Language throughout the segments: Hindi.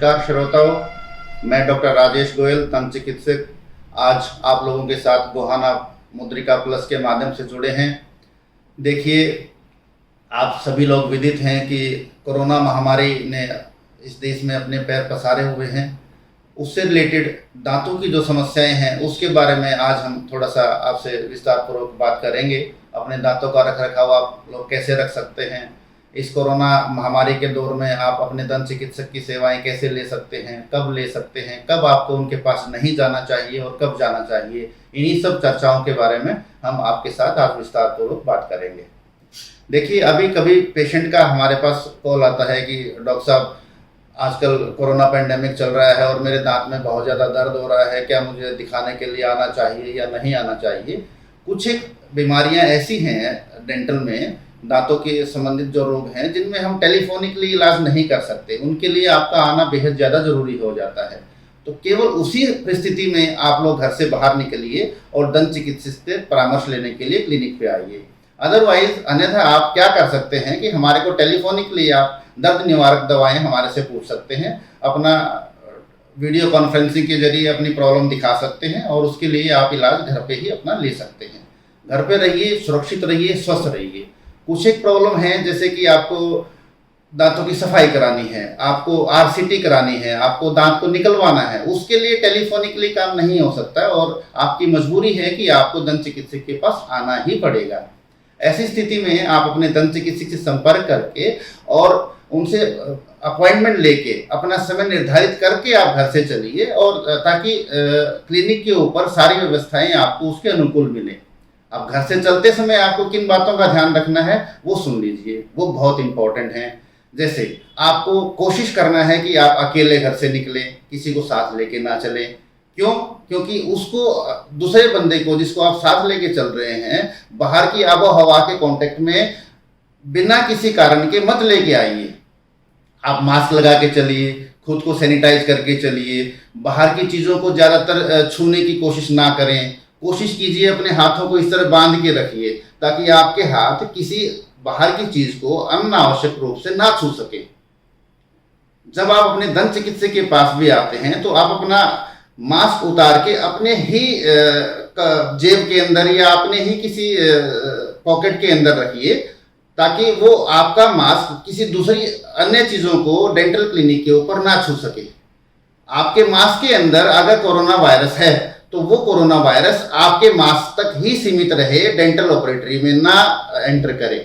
नमस्कार श्रोताओं, मैं डॉक्टर राजेश गोयल, दंत चिकित्सक आज आप लोगों के साथ गोहाना मुद्रिका प्लस के माध्यम से जुड़े हैं। देखिए, आप सभी लोग विदित हैं कि कोरोना महामारी ने इस देश में अपने पैर पसारे हुए हैं। उससे रिलेटेड दांतों की जो समस्याएं हैं उसके बारे में आज हम थोड़ा सा आपसे विस्तार पूर्वक बात करेंगे। अपने दांतों का रख रखाव आप लोग कैसे रख सकते हैं, इस कोरोना महामारी के दौर में आप अपने दंत चिकित्सक की सेवाएं कैसे ले सकते हैं, कब ले सकते हैं, कब आपको उनके पास नहीं जाना चाहिए और कब जाना चाहिए, इन्हीं सब चर्चाओं के बारे में हम आपके साथ आज विस्तार पूर्वक बात करेंगे। देखिए, अभी कभी पेशेंट का हमारे पास कॉल आता है कि डॉक्टर साहब, आजकल कोरोना पेंडेमिक चल रहा है और मेरे दांत में बहुत ज़्यादा दर्द हो रहा है, क्या मुझे दिखाने के लिए आना चाहिए या नहीं आना चाहिए। कुछ एक बीमारियां ऐसी हैं डेंटल में, दांतों के संबंधित जो रोग हैं जिनमें हम टेलीफोनिकली इलाज नहीं कर सकते, उनके लिए आपका आना बेहद ज़्यादा ज़रूरी हो जाता है। तो केवल उसी परिस्थिति में आप लोग घर से बाहर निकलिए और दंत चिकित्सक से परामर्श लेने के लिए क्लिनिक पे आइए। अदरवाइज अन्यथा आप क्या कर सकते हैं कि हमारे को टेलीफोनिकली आप दर्द निवारक दवाएं हमारे से पूछ सकते हैं, अपना वीडियो कॉन्फ्रेंसिंग के जरिए अपनी प्रॉब्लम दिखा सकते हैं और उसके लिए आप इलाज घर पे ही अपना ले सकते हैं। घर पे रहिए, सुरक्षित रहिए, स्वस्थ रहिए। कुछ एक प्रॉब्लम है जैसे कि आपको दांतों की सफाई करानी है, आपको आरसीटी करानी है, आपको दांत को निकलवाना है, उसके लिए टेलीफोनिकली काम नहीं हो सकता और आपकी मजबूरी है कि आपको दंत चिकित्सक के पास आना ही पड़ेगा। ऐसी स्थिति में आप अपने दंत चिकित्सक से संपर्क करके और उनसे अपॉइंटमेंट लेके अपना समय निर्धारित करके आप घर से चलिए, और ताकि क्लिनिक के ऊपर सारी व्यवस्थाएं आपको उसके अनुकूल मिले। अब घर से चलते समय आपको किन बातों का ध्यान रखना है वो सुन लीजिए, वो बहुत इंपॉर्टेंट है। जैसे आपको कोशिश करना है कि आप अकेले घर से निकलें, किसी को साथ लेके ना चलें। क्यों? क्योंकि उसको, दूसरे बंदे को जिसको आप साथ लेके चल रहे हैं, बाहर की आबो हवा के कांटेक्ट में बिना किसी कारण के मत लेके आइए। आप मास्क लगा के चलिए, खुद को सैनिटाइज करके चलिए, बाहर की चीज़ों को ज़्यादातर छूने की कोशिश ना करें। कोशिश कीजिए अपने हाथों को इस तरह बांध के रखिए ताकि आपके हाथ किसी बाहर की चीज को अनावश्यक रूप से ना छू सके। जब आप अपने दंत चिकित्सक के पास भी आते हैं तो आप अपना मास्क उतार के अपने ही जेब के अंदर या अपने ही किसी पॉकेट के अंदर रखिए, ताकि वो आपका मास्क किसी दूसरी अन्य चीजों को डेंटल क्लिनिक के ऊपर ना छू सके। आपके मास्क के अंदर अगर कोरोना वायरस है तो वो कोरोना वायरस आपके मास्क तक ही सीमित रहे, डेंटल ऑपरेटरी में ना एंटर करे।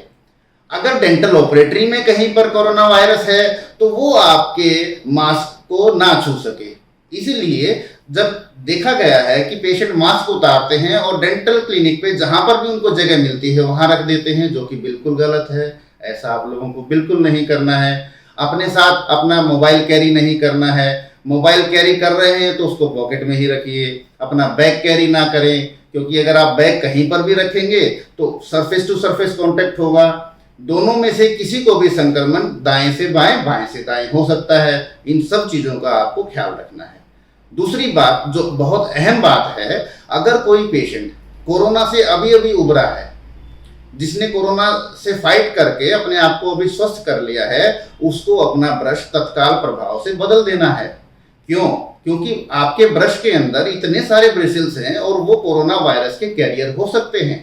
अगर डेंटल ऑपरेटरी में कहीं पर कोरोना वायरस है तो वो आपके मास्क को ना छू सके। इसीलिए जब देखा गया है कि पेशेंट मास्क उतारते हैं और डेंटल क्लिनिक पे जहां पर भी उनको जगह मिलती है वहां रख देते हैं, जो कि बिल्कुल गलत है। ऐसा आप लोगों को बिल्कुल नहीं करना है। अपने साथ अपना मोबाइल कैरी नहीं करना है। मोबाइल कैरी कर रहे हैं तो उसको पॉकेट में ही रखिए, अपना बैग कैरी ना करें, क्योंकि अगर आप बैग कहीं पर भी रखेंगे तो सरफेस टू सरफेस कांटेक्ट होगा। दोनों में से किसी को भी संक्रमण दाएं से बाएं, बाएं से दाएं हो सकता है। इन सब चीजों का आपको ख्याल रखना है। दूसरी बात जो बहुत अहम बात है, अगर कोई पेशेंट कोरोना से अभी अभी उबरा है, जिसने कोरोना से फाइट करके अपने आप को अभी स्वस्थ कर लिया है, उसको अपना ब्रश तत्काल प्रभाव से बदल देना है। क्यों? क्योंकि आपके ब्रश के अंदर इतने सारे ब्रिसल्स हैं और वो कोरोना वायरस के कैरियर हो सकते हैं,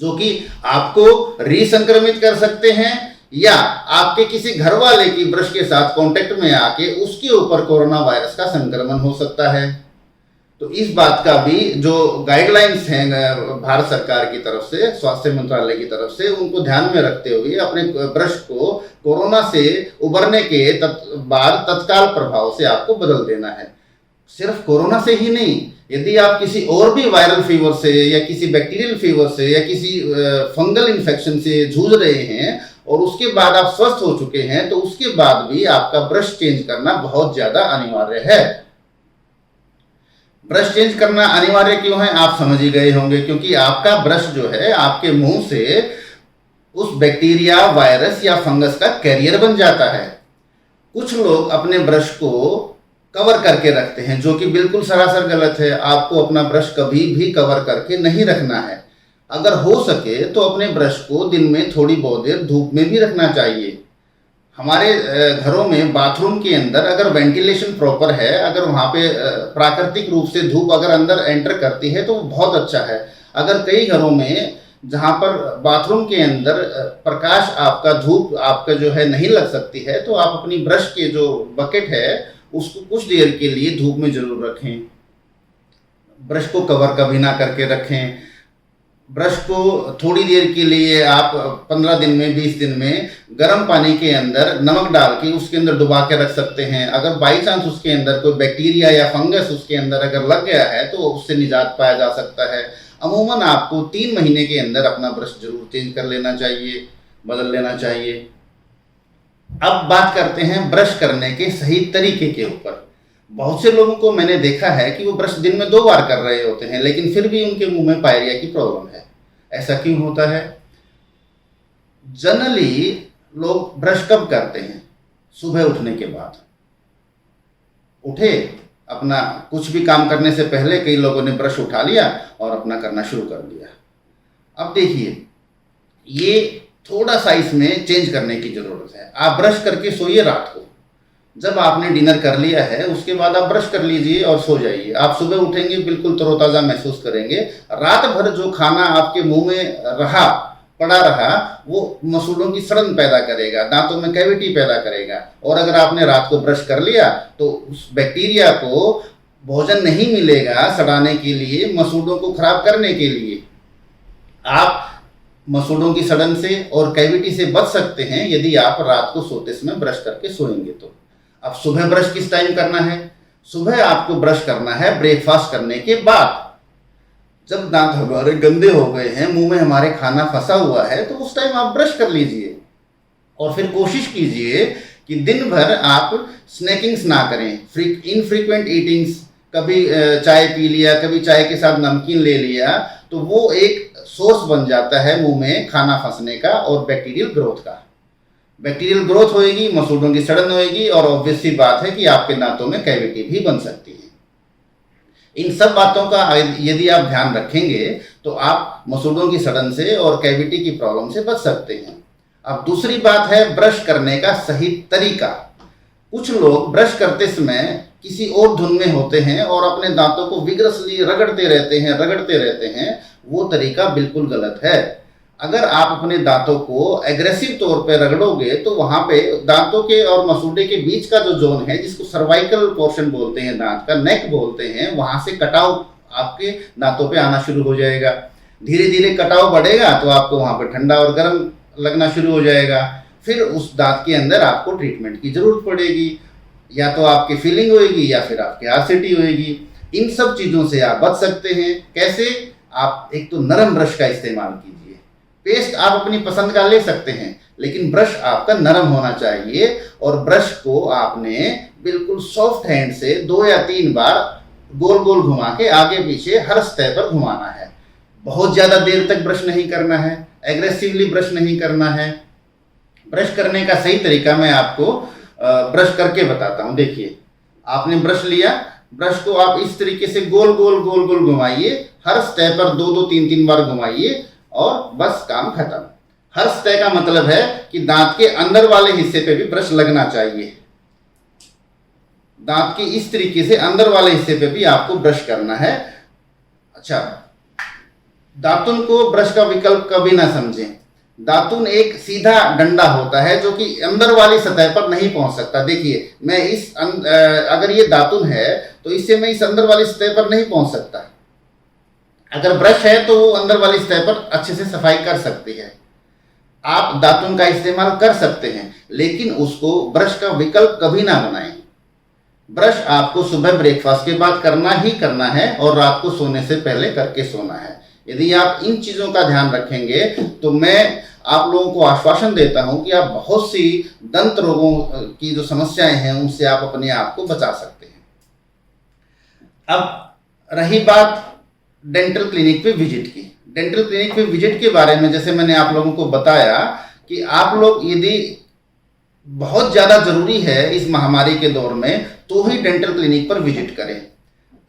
जो कि आपको रिसंक्रमित कर सकते हैं या आपके किसी घर वाले की ब्रश के साथ कांटेक्ट में आके उसके ऊपर कोरोना वायरस का संक्रमण हो सकता है। तो इस बात का भी जो गाइडलाइंस हैं भारत सरकार की तरफ से, स्वास्थ्य मंत्रालय की तरफ से, उनको ध्यान में रखते हुए अपने ब्रश को कोरोना से उबरने के बाद तत्काल प्रभाव से आपको बदल देना है। सिर्फ कोरोना से ही नहीं, यदि आप किसी और भी वायरल फीवर से या किसी बैक्टीरियल फीवर से या किसी फंगल इन्फेक्शन से जूझ रहे हैं और उसके बाद आप स्वस्थ हो चुके हैं, तो उसके बाद भी आपका ब्रश चेंज करना बहुत ज्यादा अनिवार्य है। ब्रश चेंज करना अनिवार्य क्यों है आप समझ ही गए होंगे, क्योंकि आपका ब्रश जो है आपके मुंह से उस बैक्टीरिया, वायरस या फंगस का कैरियर बन जाता है। कुछ लोग अपने ब्रश को कवर करके रखते हैं, जो कि बिल्कुल सरासर गलत है। आपको अपना ब्रश कभी भी कवर करके नहीं रखना है। अगर हो सके तो अपने ब्रश को दिन में थोड़ी बहुत देर धूप में भी रखना चाहिए। हमारे घरों में बाथरूम के अंदर अगर वेंटिलेशन प्रॉपर है, अगर वहाँ पे प्राकृतिक रूप से धूप अगर अंदर एंटर करती है तो वो बहुत अच्छा है। अगर कई घरों में जहाँ पर बाथरूम के अंदर प्रकाश आपका, धूप आपका जो है नहीं लग सकती है, तो आप अपनी ब्रश के जो बकेट है उसको कुछ देर के लिए धूप में जरूर रखें। ब्रश को कवर कभी ना करके रखें। ब्रश को थोड़ी देर के लिए आप 15 दिन में, 20 दिन में गर्म पानी के अंदर नमक डाल के उसके अंदर डुबा के रख सकते हैं। अगर बाई चांस उसके अंदर कोई बैक्टीरिया या फंगस उसके अंदर अगर लग गया है तो उससे निजात पाया जा सकता है। अमूमन आपको 3 महीने के अंदर अपना ब्रश जरूर चेंज कर लेना चाहिए, बदल लेना चाहिए। अब बात करते हैं ब्रश करने के सही तरीके के ऊपर। बहुत से लोगों को मैंने देखा है कि वो ब्रश दिन में 2 बार कर रहे होते हैं, लेकिन फिर भी उनके मुंह में पायरिया की प्रॉब्लम है। ऐसा क्यों होता है? जनरली लोग ब्रश कब करते हैं? सुबह उठने के बाद। उठे, अपना कुछ भी काम करने से पहले कई लोगों ने ब्रश उठा लिया और अपना करना शुरू कर दिया। अब देखिए, ये थोड़ा सा इसमें चेंज करने की जरूरत है। आप ब्रश करके सोइए रात को। जब आपने डिनर कर लिया है उसके बाद आप ब्रश कर लीजिए और सो जाइए। आप सुबह उठेंगे बिल्कुल तरोताज़ा महसूस करेंगे। रात भर जो खाना आपके मुंह में पड़ा रहा वो मसूड़ों की सड़न पैदा करेगा, दांतों में कैविटी पैदा करेगा। और अगर आपने रात को ब्रश कर लिया तो उस बैक्टीरिया को भोजन नहीं मिलेगा सड़ाने के लिए, मसूड़ों को खराब करने के लिए। आप मसूड़ों की सड़न से और कैविटी से बच सकते हैं यदि आप रात को सोते समय ब्रश करके सोएंगे तो। अब सुबह ब्रश किस टाइम करना है? सुबह आपको ब्रश करना है ब्रेकफास्ट करने के बाद। जब दांत हमारे गंदे हो गए हैं, मुंह में हमारे खाना फंसा हुआ है, तो उस टाइम आप ब्रश कर लीजिए। और फिर कोशिश कीजिए कि दिन भर आप स्नैकिंग्स ना करें, इनफ्रीक्वेंट ईटिंग्स। कभी चाय पी लिया, कभी चाय के साथ नमकीन ले लिया, तो वो एक सोर्स बन जाता है मुंह में खाना फंसने का और बैक्टीरियल ग्रोथ का। बैक्टीरियल ग्रोथ होएगी, मसूड़ों की सड़न होएगी और ऑब्वियस सी बात है कि आपके दांतों में कैविटी भी बन सकती है। इन सब बातों का यदि आप ध्यान रखेंगे तो आप मसूड़ों की सड़न से और कैविटी की प्रॉब्लम से बच सकते हैं। अब दूसरी बात है ब्रश करने का सही तरीका। कुछ लोग ब्रश करते समय किसी और धुन में होते हैं और अपने दांतों को विग्रसली रगड़ते रहते हैं। वो तरीका बिल्कुल गलत है। अगर आप अपने दांतों को एग्रेसिव तौर पे रगड़ोगे तो वहां पे दांतों के और मसूड़े के बीच का जो जोन है, जिसको सर्वाइकल पोर्शन बोलते हैं, दांत का नेक बोलते हैं, वहां से कटाव आपके दांतों पे आना शुरू हो जाएगा। धीरे धीरे कटाव बढ़ेगा तो आपको वहां पे ठंडा और गर्म लगना शुरू हो जाएगा। फिर उस दांत के अंदर आपको ट्रीटमेंट की जरूरत पड़ेगी, या तो आपकी फीलिंग होएगी या फिर आपकी आरसीटी होएगी। इन सब चीजों से आप बच सकते हैं। कैसे? आप एक तो नरम ब्रश का इस्तेमाल कीजिए। पेस्ट आप अपनी पसंद का ले सकते हैं, लेकिन ब्रश आपका नरम होना चाहिए। और ब्रश को आपने बिल्कुल सॉफ्ट हैंड से 2 या 3 बार गोल गोल घुमा के आगे पीछे हर सतह पर घुमाना है। बहुत ज्यादा देर तक ब्रश नहीं करना है, एग्रेसिवली ब्रश नहीं करना है। ब्रश करने का सही तरीका मैं आपको ब्रश करके बताता हूं। देखिए, आपने ब्रश लिया, ब्रश को आप इस तरीके से गोल गोल घुमाइए। हर सतह पर 2-2, 3-3 बार घुमाइए और बस काम खत्म। हर सतह का मतलब है कि दांत के अंदर वाले हिस्से पे भी ब्रश लगना चाहिए। दांत के इस तरीके से अंदर वाले हिस्से पे भी आपको ब्रश करना है। अच्छा, दातुन को ब्रश का विकल्प कभी ना समझें। दातुन एक सीधा डंडा होता है जो कि अंदर वाली सतह पर नहीं पहुंच सकता। देखिए, मैं अगर ये दातुन है तो इससे मैं इस अंदर वाली सतह पर नहीं पहुंच सकता। अगर ब्रश है तो वो अंदर वाली सतह पर अच्छे से सफाई कर सकती है। आप दातुन का इस्तेमाल कर सकते हैं, लेकिन उसको ब्रश का विकल्प कभी ना बनाएं। ब्रश आपको सुबह ब्रेकफास्ट के बाद करना ही करना है और रात को सोने से पहले करके सोना है। यदि आप इन चीजों का ध्यान रखेंगे तो मैं आप लोगों को आश्वासन देता हूं कि आप बहुत सी दंत रोगों की जो समस्याएं हैं उनसे आप अपने आप को बचा सकते हैं। अब रही बात डेंटल क्लिनिक पे विजिट की। डेंटल क्लिनिक पे विजिट के बारे में जैसे मैंने आप लोगों को बताया कि आप लोग यदि बहुत ज़्यादा ज़रूरी है इस महामारी के दौर में तो ही डेंटल क्लिनिक पर विजिट करें।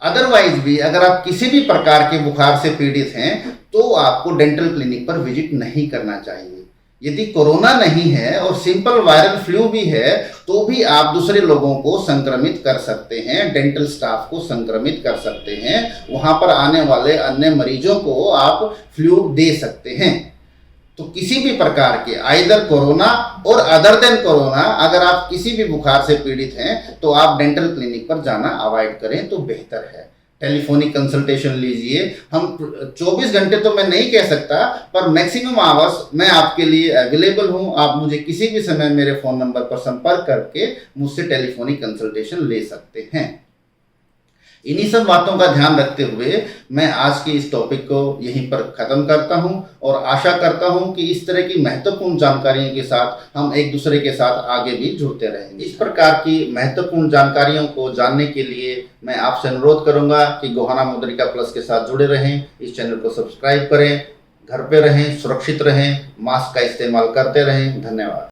अदरवाइज भी अगर आप किसी भी प्रकार के बुखार से पीड़ित हैं तो आपको डेंटल क्लिनिक पर विजिट नहीं करना चाहिए। यदि कोरोना नहीं है और सिंपल वायरल फ्लू भी है तो भी आप दूसरे लोगों को संक्रमित कर सकते हैं, डेंटल स्टाफ को संक्रमित कर सकते हैं, वहां पर आने वाले अन्य मरीजों को आप फ्लू दे सकते हैं। तो किसी भी प्रकार के आइदर कोरोना और अदर देन कोरोना, अगर आप किसी भी बुखार से पीड़ित हैं तो आप डेंटल क्लिनिक पर जाना अवॉइड करें तो बेहतर है। टेलीफोनिक कंसल्टेशन लीजिए। हम 24 घंटे तो मैं नहीं कह सकता, पर मैक्सिमम आवर्स मैं आपके लिए अवेलेबल हूं। आप मुझे किसी भी समय मेरे फ़ोन नंबर पर संपर्क करके मुझसे टेलीफोनिक कंसल्टेशन ले सकते हैं। इन्हीं सब बातों का ध्यान रखते हुए मैं आज की इस टॉपिक को यहीं पर ख़त्म करता हूं और आशा करता हूं कि इस तरह की महत्वपूर्ण जानकारियों के साथ हम एक दूसरे के साथ आगे भी जुड़ते रहेंगे। इस प्रकार की महत्वपूर्ण जानकारियों को जानने के लिए मैं आपसे अनुरोध करूंगा कि गोहाना मुद्रिका प्लस के साथ जुड़े रहें, इस चैनल को सब्सक्राइब करें, घर पे रहें, सुरक्षित रहें, मास्क का इस्तेमाल करते रहें। धन्यवाद।